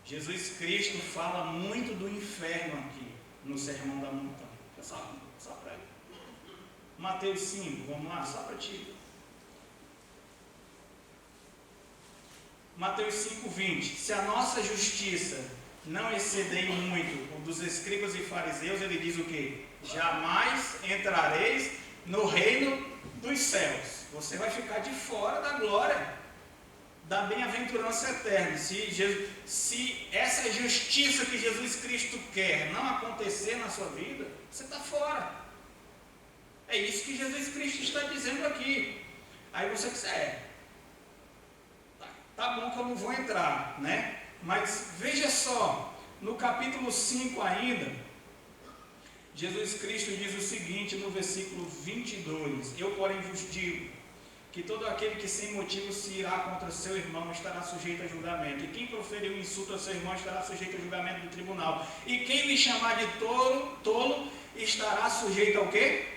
Jesus Cristo fala muito do inferno aqui, no Sermão da Montanha. Só para ele. Mateus 5, vamos lá, só para ti. Mateus 5, 20. Se a nossa justiça não exceder muito o dos escribas e fariseus, ele diz o quê? Jamais entrareis no reino dos céus. Você vai ficar de fora da glória, da bem-aventurança eterna. Se essa justiça que Jesus Cristo quer não acontecer na sua vida, você está fora. É isso que Jesus Cristo está dizendo aqui. Aí você diz, tá bom que eu não vou entrar, né? Mas veja só, no capítulo 5 ainda, Jesus Cristo diz o seguinte no versículo 22, eu porém vos digo, que todo aquele que sem motivo se irá contra seu irmão estará sujeito a julgamento, e quem proferir um insulto a seu irmão estará sujeito a julgamento do tribunal, e quem lhe chamar de tolo estará sujeito ao quê?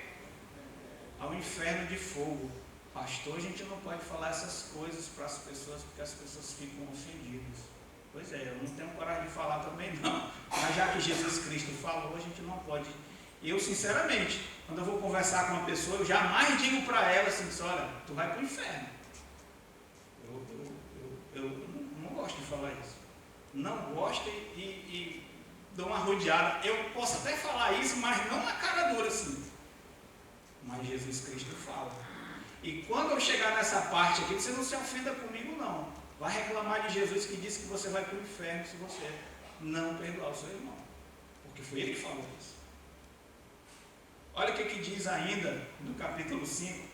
Ao inferno de fogo. Pastor, a gente não pode falar essas coisas para as pessoas, porque as pessoas ficam ofendidas. Pois é, eu não tenho coragem de falar também não, mas já que Jesus Cristo falou, a gente não pode. Eu, sinceramente, quando eu vou conversar com uma pessoa, eu jamais digo para ela assim, olha, tu vai para o inferno. Eu não gosto de falar isso. Não gosto e dou uma rodeada. Eu posso até falar isso, mas não na cara dura assim. Mas Jesus Cristo fala. E quando eu chegar nessa parte aqui, você não se ofenda comigo não. Vai reclamar de Jesus que disse que você vai para o inferno se você não perdoar o seu irmão. Porque foi ele que falou isso. Olha o que diz ainda no capítulo 5,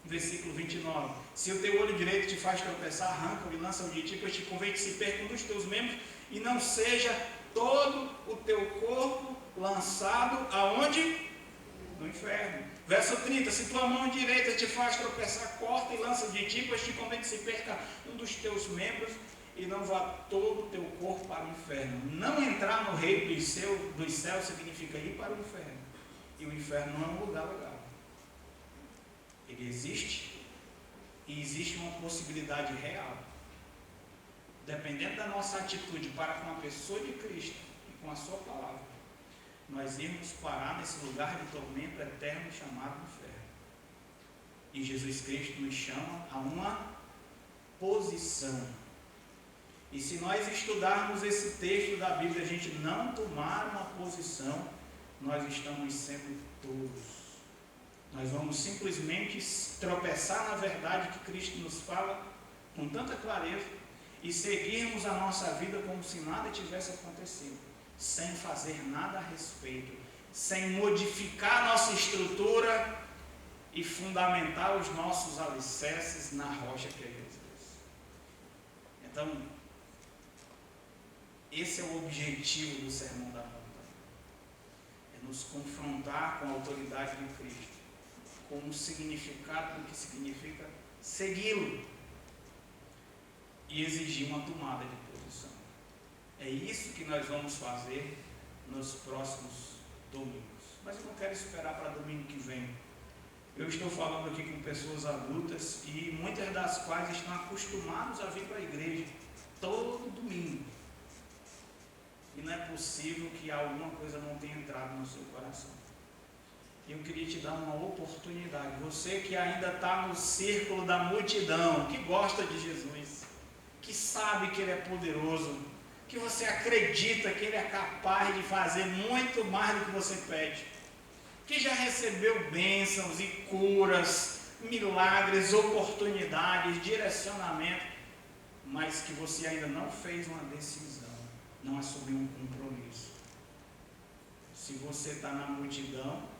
versículo 29. Se o teu olho direito te faz tropeçar, arranca-o e lança-o de ti, pois te convém que se perca um dos teus membros e não seja todo o teu corpo lançado aonde? No inferno. Verso 30, se tua mão direita te faz tropeçar, corta e lança de ti, pois te convém que se perca um dos teus membros e não vá todo o teu corpo para o inferno. Não entrar no reino dos céus significa ir para o inferno. E o inferno não é um lugar legal. Ele existe e existe uma possibilidade real. Dependendo da nossa atitude para com a pessoa de Cristo e com a sua palavra, nós irmos parar nesse lugar de tormento eterno chamado inferno. E Jesus Cristo nos chama a uma posição. E se nós estudarmos esse texto da Bíblia, a gente não tomar uma posição, nós estamos sendo tolos. Nós vamos simplesmente tropeçar na verdade que Cristo nos fala com tanta clareza e seguirmos a nossa vida como se nada tivesse acontecido, sem fazer nada a respeito, sem modificar a nossa estrutura e fundamentar os nossos alicerces na rocha que é Jesus. Então, esse é o objetivo do Sermão da Montanha. É nos confrontar com a autoridade de Cristo, com o significado do que significa segui-lo e exigir uma tomada de posição. É isso que nós vamos fazer nos próximos domingos. Mas eu não quero esperar para domingo que vem. Eu estou falando aqui com pessoas adultas e muitas das quais estão acostumadas a vir para a igreja todo domingo. E não é possível que alguma coisa não tenha entrado no seu coração. Eu queria te dar uma oportunidade. Você que ainda está no círculo da multidão, que gosta de Jesus, que sabe que Ele é poderoso, que você acredita que Ele é capaz de fazer muito mais do que você pede, que já recebeu bênçãos e curas, milagres, oportunidades, direcionamento, mas que você ainda não fez uma decisão, não assumiu um compromisso. Se você está na multidão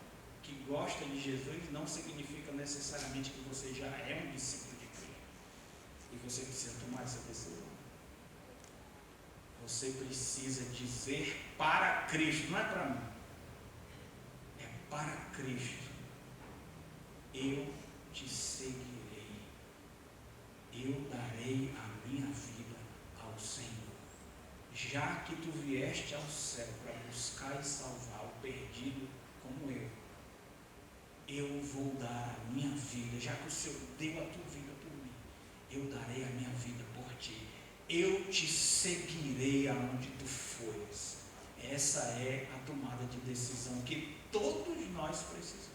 que gosta de Jesus, não significa necessariamente que você já é um discípulo de Cristo. E você precisa tomar essa decisão. Você precisa dizer para Cristo, não é para mim, é para Cristo: eu te seguirei, eu darei a minha vida ao Senhor. Já que tu vieste ao céu para buscar e salvar o perdido como eu vou dar a minha vida. Já que o Senhor deu a tua vida por mim, eu darei a minha vida por ti. Eu te seguirei aonde tu fores. Essa é a tomada de decisão que todos nós precisamos.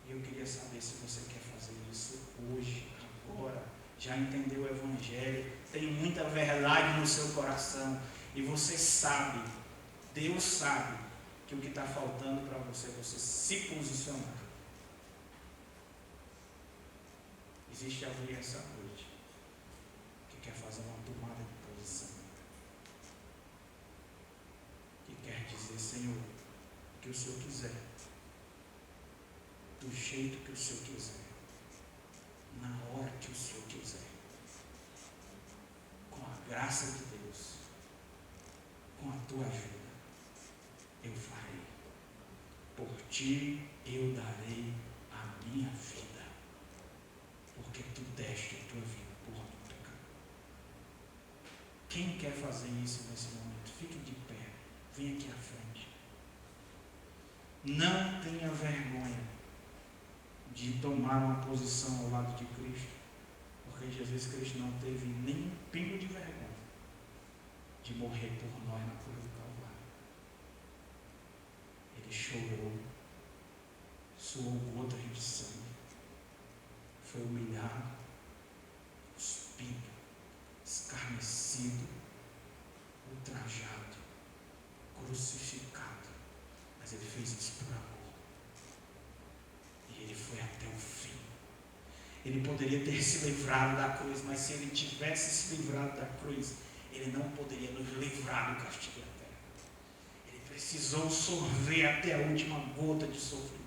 E eu queria saber se você quer fazer isso hoje, agora. Já entendeu o Evangelho, tem muita verdade no seu coração, e você sabe, Deus sabe, que o que está faltando para você é você se posicionar. Existe alguém essa noite que quer fazer uma tomada de posição, que quer dizer: Senhor, o que o Senhor quiser, do jeito que o Senhor quiser, na hora que o Senhor quiser, com a graça de Deus, com a tua ajuda, eu farei. Por ti eu darei a minha vida, porque tu deste a tua vida por meu pecado. Quem quer fazer isso nesse momento, fique de pé, vem aqui à frente. Não tenha vergonha de tomar uma posição ao lado de Cristo, porque Jesus Cristo não teve nem um pingo de vergonha de morrer por nós na cruz do Calvário. Ele chorou, suou gotas de sangue, foi humilhado, cuspido, escarnecido, ultrajado, crucificado, mas ele fez isso por amor. E ele foi até o fim. Ele poderia ter se livrado da cruz, mas se ele tivesse se livrado da cruz, ele não poderia nos livrar do castigo eterno. Ele precisou sorver até a última gota de sofrimento,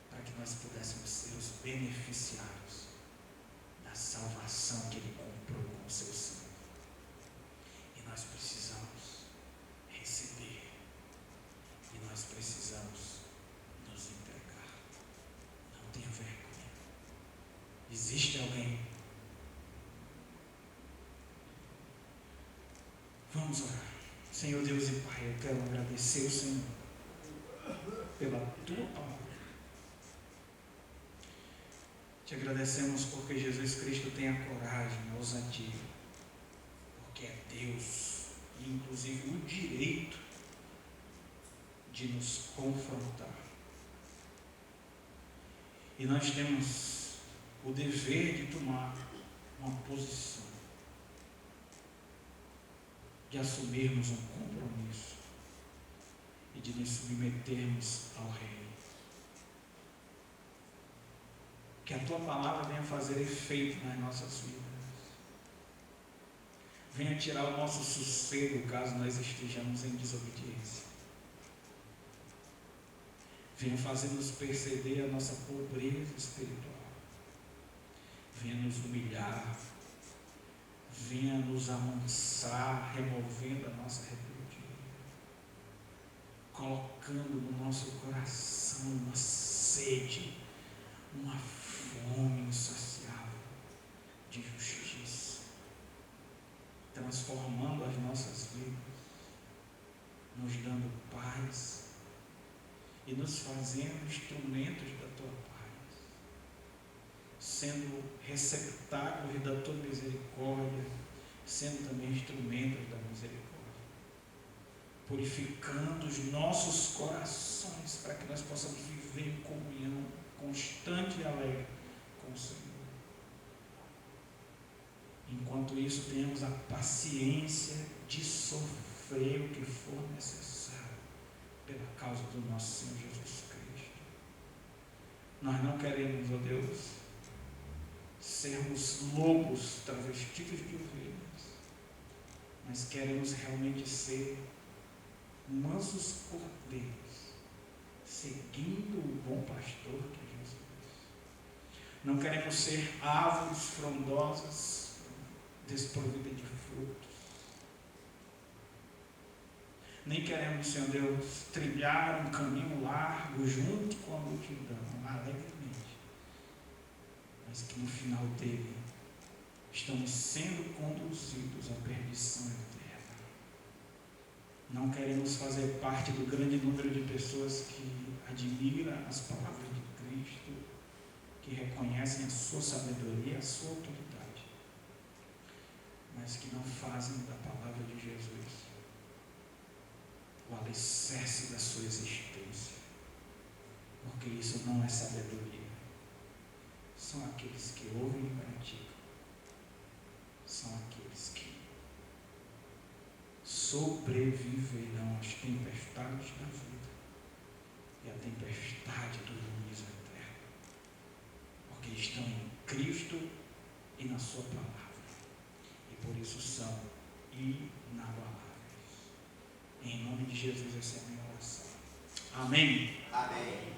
para que nós pudéssemos ser os beneficiários da salvação que ele comprou com o seu sangue. E nós precisamos receber, e nós precisamos nos entregar. Não tenha vergonha. Existe alguém? Vamos orar. Senhor Deus e Pai, eu quero agradecer o Senhor pela tua palavra. Te agradecemos porque Jesus Cristo tem a coragem, a ousadia, porque é Deus, e inclusive o direito de nos confrontar. E nós temos o dever de tomar uma posição, de assumirmos um compromisso e de nos submetermos ao Rei. Que a tua palavra venha fazer efeito nas nossas vidas. Venha tirar o nosso sossego caso nós estejamos em desobediência. Venha fazer-nos perceber a nossa pobreza espiritual. Venha nos humilhar. Venha nos amansar, removendo a nossa rebeldia, colocando no nosso coração uma sede, uma fome insaciável de justiça, transformando as nossas vidas, nos dando paz e nos fazendo instrumentos da tua paz, sendo receptáculos da tua misericórdia, sendo também instrumentos da misericórdia, purificando os nossos corações para que nós possamos viver em comunhão constante e alegre com o Senhor. Enquanto isso, tenhamos a paciência de sofrer o que for necessário pela causa do nosso Senhor Jesus Cristo. Nós não queremos, ó Deus, sermos lobos travestidos de ovelhas, mas queremos realmente ser mansos cordeiros, seguindo o bom pastor que é Jesus. Não queremos ser árvores frondosas desprovidas de frutos. Nem queremos, Senhor Deus, trilhar um caminho largo junto com a multidão, alegremente, mas que no final dele estamos sendo conduzidos à perdição eterna. Não queremos fazer parte do grande número de pessoas que admiram as palavras de Cristo, que reconhecem a sua sabedoria, a sua autoridade, mas que não fazem da palavra de Jesus o alicerce da sua existência, porque isso não é sabedoria. São aqueles que ouvem e praticam, são aqueles que sobreviverão às tempestades da vida e à tempestade do juízo eterno, porque estão em Cristo e na sua palavra, e por isso são inabaláveis. Em nome de Jesus, essa é a minha oração. Amém. Amém.